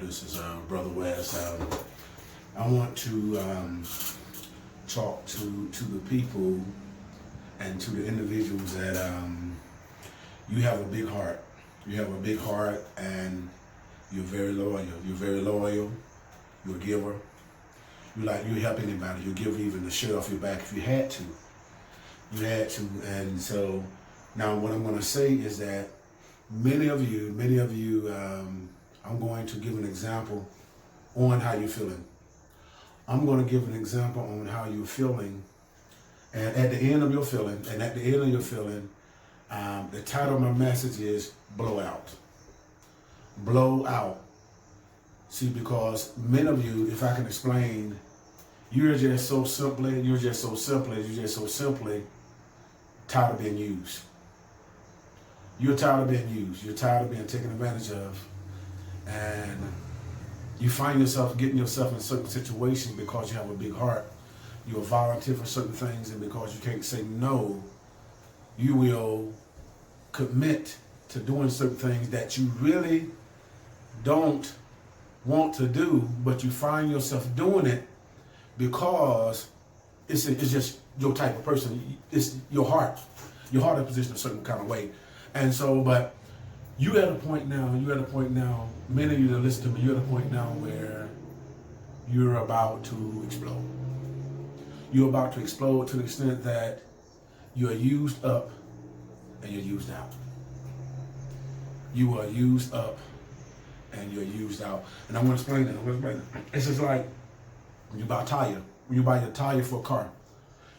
This is Brother West. I want to talk to the people and to the individuals that you have a big heart. You have a big heart and you're very loyal. You're very loyal. You're a giver. You're help anybody. You give even the shirt off your back if you had to. You had to. And so now what I'm going to say is that many of you, I'm going to give an example on how you're feeling. I'm going to give an example on how you're feeling. And at the end of your feeling, the title of my message is Blowout. Blow out. See, because many of you, if I can explain, you're just so simply tired of being used. You're tired of being used. You're tired of being taken advantage of. And you find yourself getting yourself in certain situations because you have a big heart. You'll volunteer for certain things, and because you can't say no, you will commit to doing certain things that you really don't want to do, but you find yourself doing it because it's just your type of person. It's your heart. Your heart is positioned a certain kind of way. And so, but you at a point now, many of you that listen to me, you're at a point now where you're about to explode. You're about to explode to the extent that you're used up and you're used out. You are used up and you're used out. And I'm going to explain that. It's just like when you buy a tire. When you buy a tire for a car.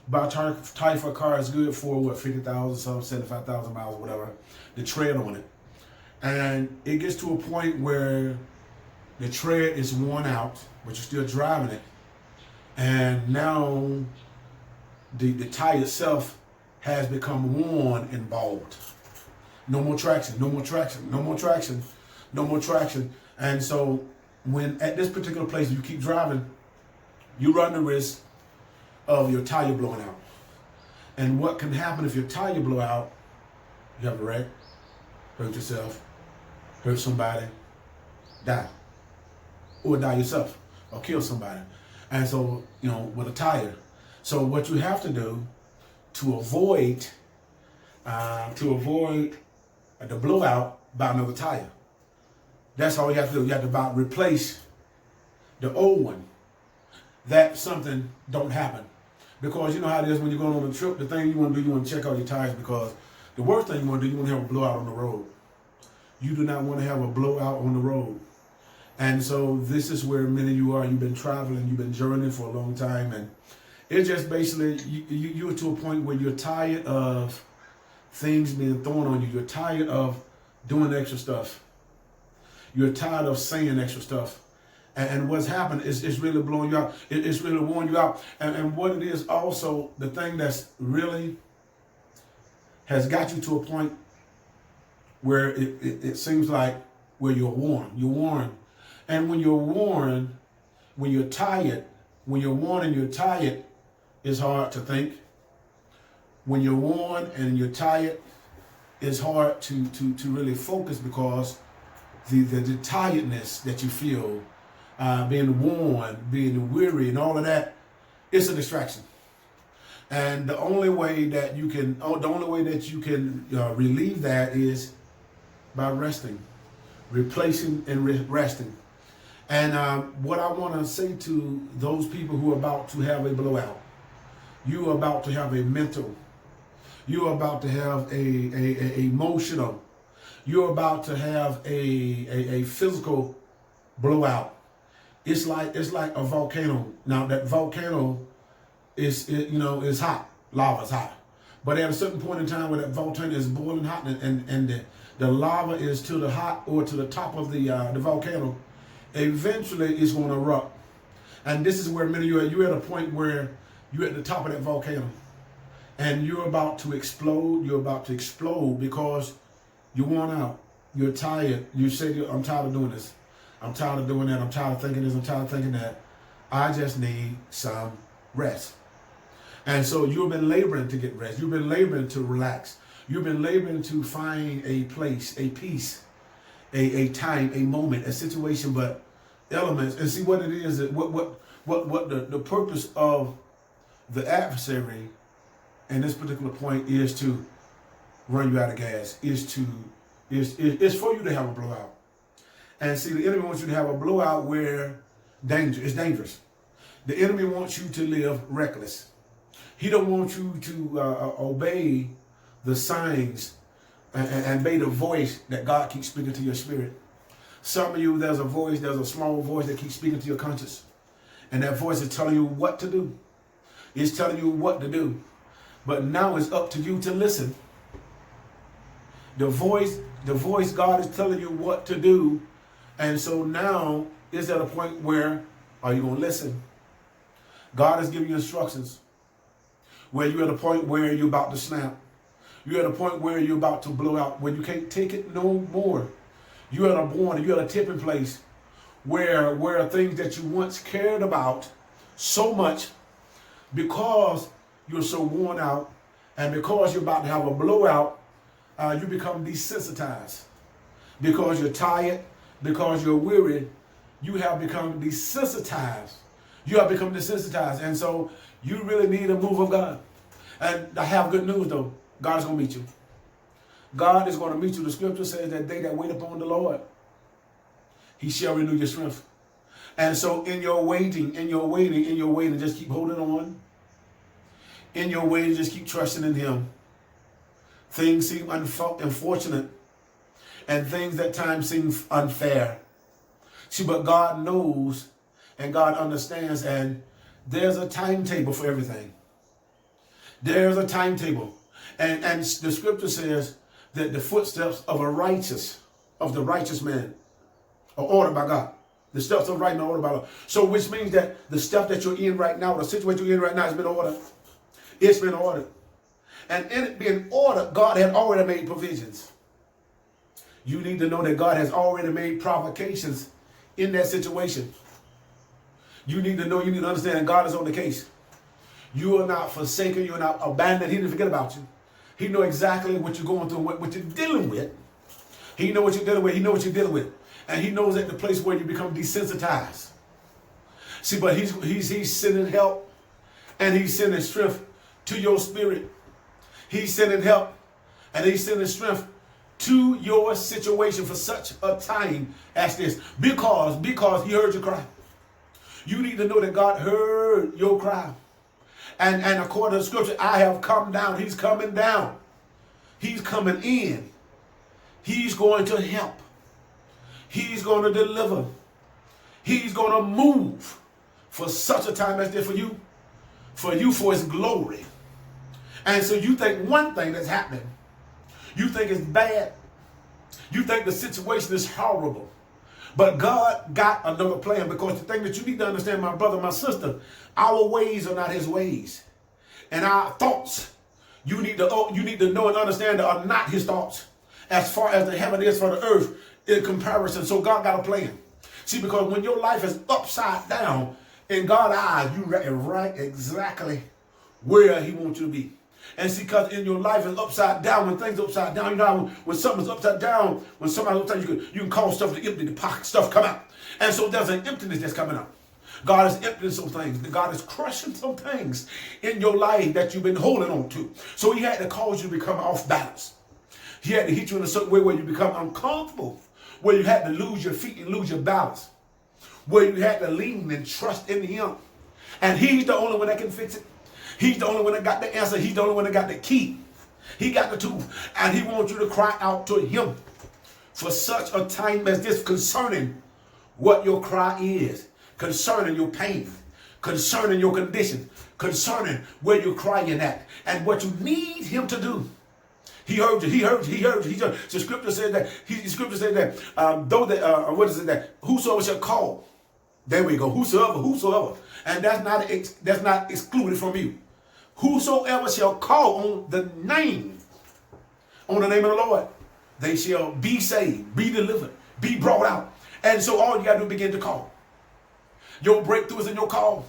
You buy a tire for a car, it's good for 50,000, some 75,000 miles, whatever. The tread on it. And it gets to a point where the tread is worn out, but you're still driving it. And now the tire itself has become worn and bald. No more traction, no more traction, no more traction, no more traction. And so when at this particular place you keep driving, you run the risk of your tire blowing out. And what can happen if your tire blow out? You have a wreck, hurt yourself, hurt somebody, die. Or die yourself, or kill somebody. And so, with a tire. So what you have to do to avoid the blowout, buy another tire. That's all you have to do. You have to replace the old one. That something don't happen. Because you know how it is when you're going on a trip, the thing you want to do, you want to check out your tires, because the worst thing you want to do, you want to have a blowout on the road. You do not want to have a blowout on the road. And so this is where many of you are. You've been traveling, you've been journeying for a long time, and it's just basically you're to a point where you're tired of things being thrown on you. You're tired of doing extra stuff. You're tired of saying extra stuff. And what's happened is it's really blowing you out. It's really worn you out. And what it is also, the thing that's really has got you to a point where it seems like where you're worn. You're worn. And when you're worn, when you're tired, when you're worn and you're tired, it's hard to think. When you're worn and you're tired, it's hard to really focus, because the tiredness that you feel, being worn, being weary, and all of that, it's a distraction. And the only way that you can relieve that is by resting, replacing and resting. And what I want to say to those people who are about to have a blowout, you are about to have a mental, you are about to have a emotional, you're about to have a physical blowout. It's like a volcano. Now that volcano is hot, lava's hot. But at a certain point in time where that volcano is boiling hot and the lava is to the hot or to the top of the volcano, eventually it's going to erupt. And this is where many of you're at a point where you're at the top of that volcano and you're about to explode. You're about to explode because you're worn out. You're tired. You say, I'm tired of doing this. I'm tired of doing that. I'm tired of thinking this. I'm tired of thinking that. I just need some rest. And so you've been laboring to get rest. You've been laboring to relax. You've been laboring to find a place, a peace, a time, a moment, a situation, but elements. And see what it is, that what the purpose of the adversary in this particular point is to run you out of gas, is for you to have a blowout. And see, the enemy wants you to have a blowout where it's dangerous. The enemy wants you to live reckless. He don't want you to obey the signs and obey the voice that God keeps speaking to your spirit. Some of you, there's a small voice that keeps speaking to your conscience. And that voice is telling you what to do. It's telling you what to do. But now it's up to you to listen. The voice God is telling you what to do. And so now it's at a point where, are you going to listen? God is giving you instructions where you're at a point where you're about to snap. You're at a point where you're about to blow out, where you can't take it no more. You're at a point, you're at a tipping place where things that you once cared about so much, because you're so worn out and because you're about to have a blowout, you become desensitized. Because you're tired, because you're weary, you have become desensitized. You have become desensitized. And so you really need a move of God. And I have good news though. God is going to meet you. God is going to meet you. The scripture says that they that wait upon the Lord, he shall renew your strength. And so in your waiting, just keep holding on. In your waiting, just keep trusting in him. Things seem unfortunate, and things at times seem unfair. See, but God knows and God understands, and there's a timetable for everything. There's a timetable. And the scripture says that the footsteps of the righteous man are ordered by God. The steps of right now are ordered by God. So which means that the step that you're in right now, the situation you're in right now has been ordered. It's been ordered. And in it being ordered, God had already made provisions. You need to know that God has already made provocations in that situation. You need to know, you need to understand that God is on the case. You are not forsaken. You are not abandoned. He didn't forget about you. He knows exactly what you're going through, what you're dealing with. He knows what you're dealing with. He knows what you're dealing with. And he knows at the place where you become desensitized. See, but he's sending help and he's sending strength to your spirit. He's sending help and he's sending strength to your situation for such a time as this. Because he heard your cry. You need to know that God heard your cry. And according to the scripture, I have come down. He's coming down. He's coming in. He's going to help. He's going to deliver. He's going to move for such a time as this for his glory. And so you think one thing that's happening. You think it's bad. You think the situation is horrible. But God got another plan, because the thing that you need to understand, my brother, my sister, our ways are not his ways. And our thoughts, you need to know and understand, that are not his thoughts. As far as the heaven is for the earth in comparison. So God got a plan. See, because when your life is upside down, in God's eyes, you right exactly where he wants you to be. And see, because in your life is upside down, when things are upside down, you know, when something's upside down, when somebody's upside down, you can cause stuff to empty, the pocket stuff come out. And so there's an emptiness that's coming out. God is emptying some things. God is crushing some things in your life that you've been holding on to. So he had to cause you to become off balance. He had to hit you in a certain way where you become uncomfortable, where you had to lose your feet and lose your balance, where you had to lean and trust in him. And he's the only one that can fix it. He's the only one that got the answer. He's the only one that got the key. He got the tool. And he wants you to cry out to him for such a time as this, concerning what your cry is, concerning your pain, concerning your condition, concerning where you're crying at, and what you need him to do. He heard you. He heard you. He heard you. The scripture said that. Whosoever shall call. There we go. Whosoever. And that's not excluded from you. Whosoever shall call on the name of the Lord, they shall be saved, be delivered, be brought out. And so all you got to do is begin to call. Your breakthrough is in your call.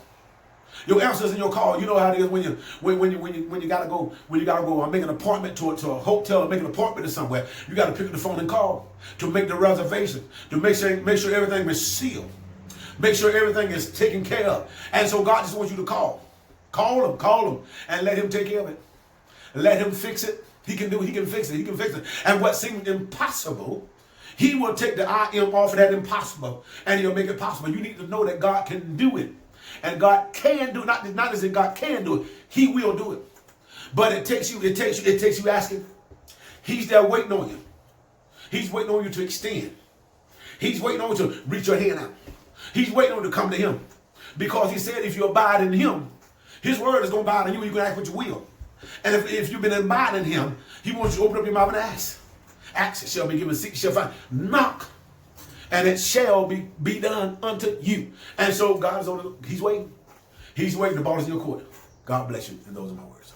Your answer is in your call. You know how it is when you gotta go make an appointment to a hotel, or make an appointment to somewhere. You got to pick up the phone and call to make the reservation, to make sure everything is sealed. Make sure everything is taken care of. And so God just wants you to call. Call him, and let him take care of it. Let him fix it. He can do it. He can fix it. He can fix it. And what seems impossible, he will take the I am off of that impossible, and he'll make it possible. You need to know that God can do it. And God can do it. Not as if God can do it. He will do it. But it takes you asking. He's there waiting on you. He's waiting on you to extend. He's waiting on you to reach your hand out. He's waiting on you to come to him. Because he said if you abide in him, his word is going to abide in you. You can ask what you will. And if you've been abiding in him, he wants you to open up your mouth and ask. Ask, it shall be given. Seek, it shall find. Knock, and it shall be done unto you. And so God is he's waiting. He's waiting. The ball is in your court. God bless you. And those are my words.